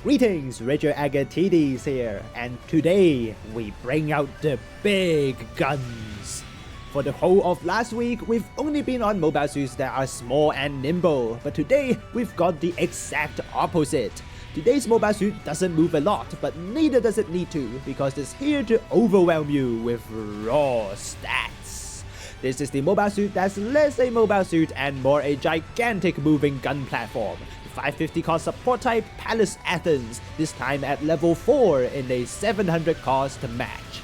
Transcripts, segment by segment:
Greetings, Rigil Agateiades here, and today we bring out the big guns. For the whole of last week, we've only been on mobile suits that are small and nimble, but today we've got the exact opposite. Today's mobile suit doesn't move a lot, but neither does it need to, because it's here to overwhelm you with raw stats. This is the mobile suit that's less a mobile suit and more a gigantic moving gun platform. 550 cost support type Palace Athene, this time at level 4 in a 700 cost match.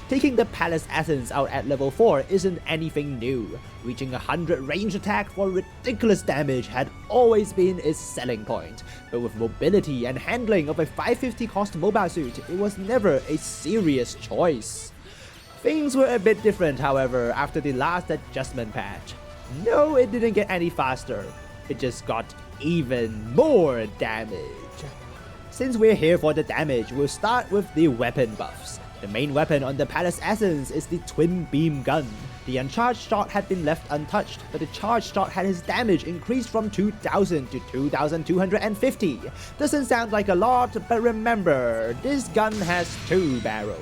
Taking the Palace Athene out at level 4 isn't anything new. Reaching 100 range attack for ridiculous damage had always been its selling point, but with mobility and handling of a 550 cost mobile suit, it was never a serious choice. Things were a bit different, however, after the last adjustment patch. No, it didn't get any faster. It just got even more damage. Since we're here for the damage, we'll start with the weapon buffs. The main weapon on the Palace Athene is the twin beam gun. The uncharged shot had been left untouched, but the charged shot had his damage increased from 2000 to 2250. Doesn't sound like a lot, but remember, this gun has 2 barrels.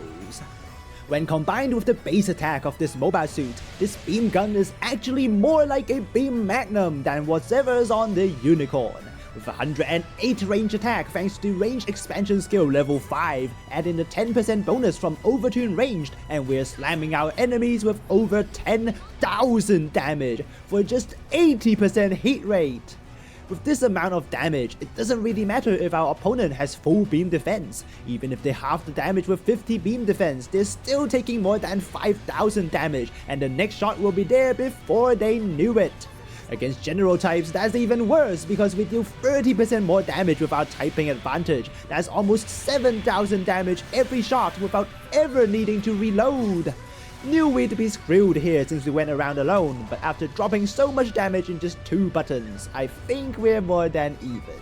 When combined with the base attack of this mobile suit, this beam gun is actually more like a beam magnum than whatever's on the unicorn. With 108 range attack thanks to range expansion skill level 5, adding a 10% bonus from overtune ranged, and we're slamming our enemies with over 10,000 damage for just 80% hit rate. With this amount of damage, it doesn't really matter if our opponent has full beam defense. Even if they halve the damage with 50 beam defense, they're still taking more than 5,000 damage, and the next shot will be there before they knew it. Against general types, that's even worse because we deal 30% more damage with our typing advantage. That's almost 7,000 damage every shot without ever needing to reload. Knew we'd be screwed here since we went around alone, but after dropping so much damage in just 2 buttons, I think we're more than even.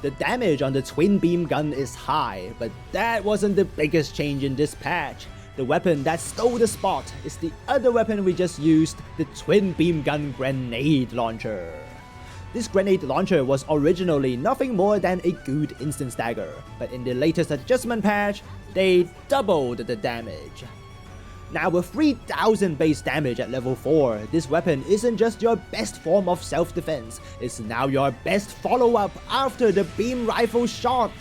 The damage on the twin beam gun is high, but that wasn't the biggest change in this patch. The weapon that stole the spot is the other weapon we just used, the twin beam gun grenade launcher. This grenade launcher was originally nothing more than a good instant stagger, but in the latest adjustment patch, they doubled the damage. Now with 3000 base damage at level 4, this weapon isn't just your best form of self-defense, it's now your best follow-up after the beam rifle shot.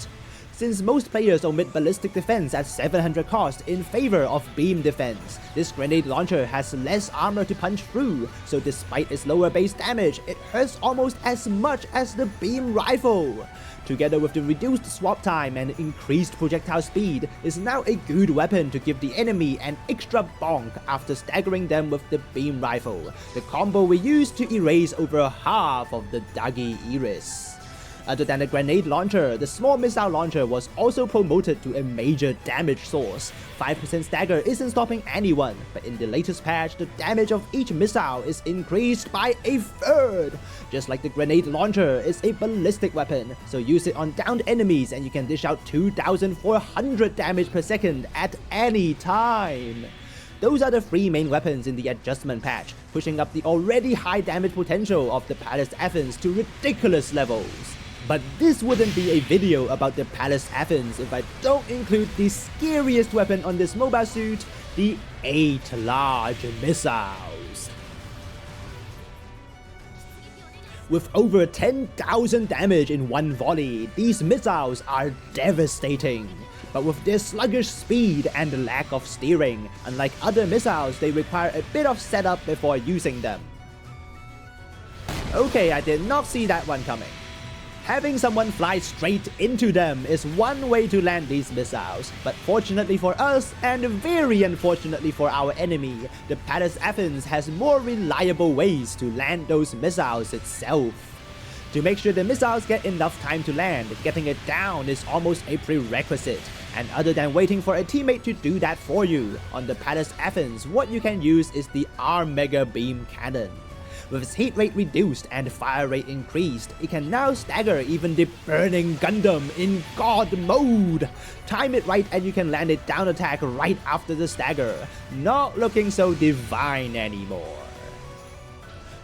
Since most players omit ballistic defense at 700 cost in favor of beam defense, this grenade launcher has less armor to punch through, so despite its lower base damage, it hurts almost as much as the beam rifle. Together with the reduced swap time and increased projectile speed, is now a good weapon to give the enemy an extra bonk after staggering them with the beam rifle, the combo we used to erase over half of the Agateiades. Other than the grenade launcher, the small missile launcher was also promoted to a major damage source. 5% stagger isn't stopping anyone, but in the latest patch, the damage of each missile is increased by a third. Just like the grenade launcher is a ballistic weapon, so use it on downed enemies and you can dish out 2400 damage per second at any time. Those are the 3 main weapons in the adjustment patch, pushing up the already high damage potential of the Palace Athene to ridiculous levels. But this wouldn't be a video about the Palace Athene if I don't include the scariest weapon on this mobile suit, the 8 large missiles. With over 10,000 damage in one volley, these missiles are devastating. But with their sluggish speed and lack of steering, unlike other missiles, they require a bit of setup before using them. Okay, I did not see that one coming. Having someone fly straight into them is one way to land these missiles, but fortunately for us, and very unfortunately for our enemy, the Palace Athene has more reliable ways to land those missiles itself. To make sure the missiles get enough time to land, getting it down is almost a prerequisite, and other than waiting for a teammate to do that for you, on the Palace Athene, what you can use is the R-Mega Beam Cannon. With its hit rate reduced and fire rate increased, it can now stagger even the burning Gundam in God mode. Time it right and you can land a down attack right after the stagger, not looking so divine anymore.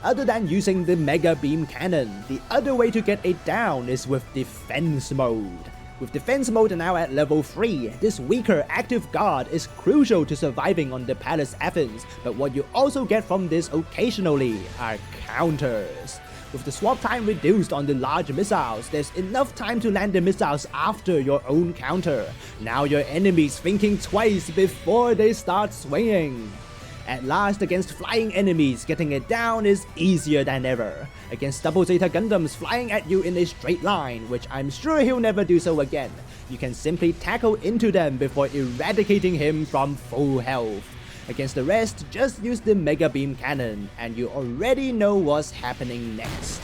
Other than using the Mega Beam Cannon, the other way to get it down is with Defense Mode. With Defense Mode now at level 3, this weaker active guard is crucial to surviving on the Palace Athene, but what you also get from this occasionally are counters. With the swap time reduced on the large missiles, there's enough time to land the missiles after your own counter. Now your enemy's thinking twice before they start swinging. At last, against flying enemies, getting it down is easier than ever. Against Double Zeta Gundams flying at you in a straight line, which I'm sure he'll never do so again, you can simply tackle into them before eradicating him from full health. Against the rest, just use the Mega Beam Cannon, and you already know what's happening next.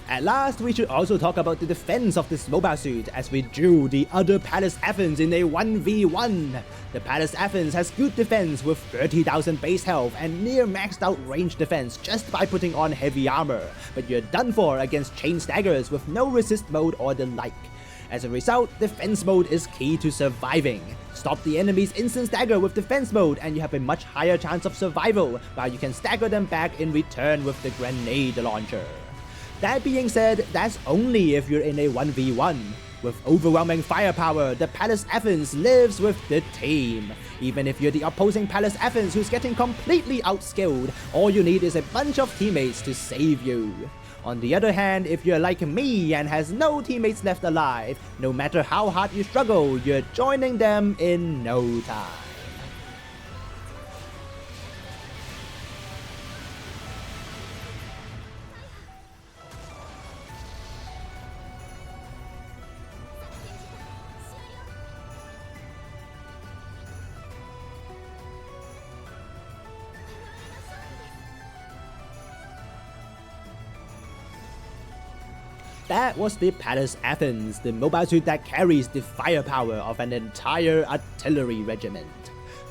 At last, we should also talk about the defense of this mobile suit as we drew the other Palace Athene in a 1v1. The Palace Athene has good defense with 30,000 base health and near maxed out range defense just by putting on heavy armor, but you're done for against chain staggers with no resist mode or the like. As a result, defense mode is key to surviving. Stop the enemy's instant stagger with defense mode and you have a much higher chance of survival, while you can stagger them back in return with the grenade launcher. That being said, that's only if you're in a 1v1. With overwhelming firepower, the Palace Athene lives with the team. Even if you're the opposing Palace Athene who's getting completely outskilled, all you need is a bunch of teammates to save you. On the other hand, if you're like me and has no teammates left alive, no matter how hard you struggle, you're joining them in no time. That was the Palace Athene, the mobile suit that carries the firepower of an entire artillery regiment.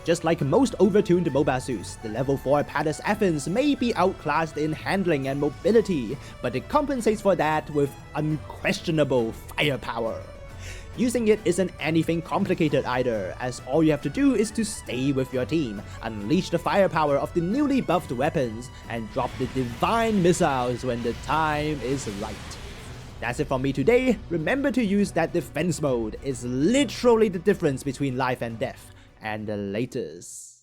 Just like most overtuned mobile suits, the level 4 Palace Athene may be outclassed in handling and mobility, but it compensates for that with unquestionable firepower. Using it isn't anything complicated either, as all you have to do is to stay with your team, unleash the firepower of the newly buffed weapons, and drop the divine missiles when the time is right. That's it from me today. Remember to use that defense mode. It's literally the difference between life and death. And the latest.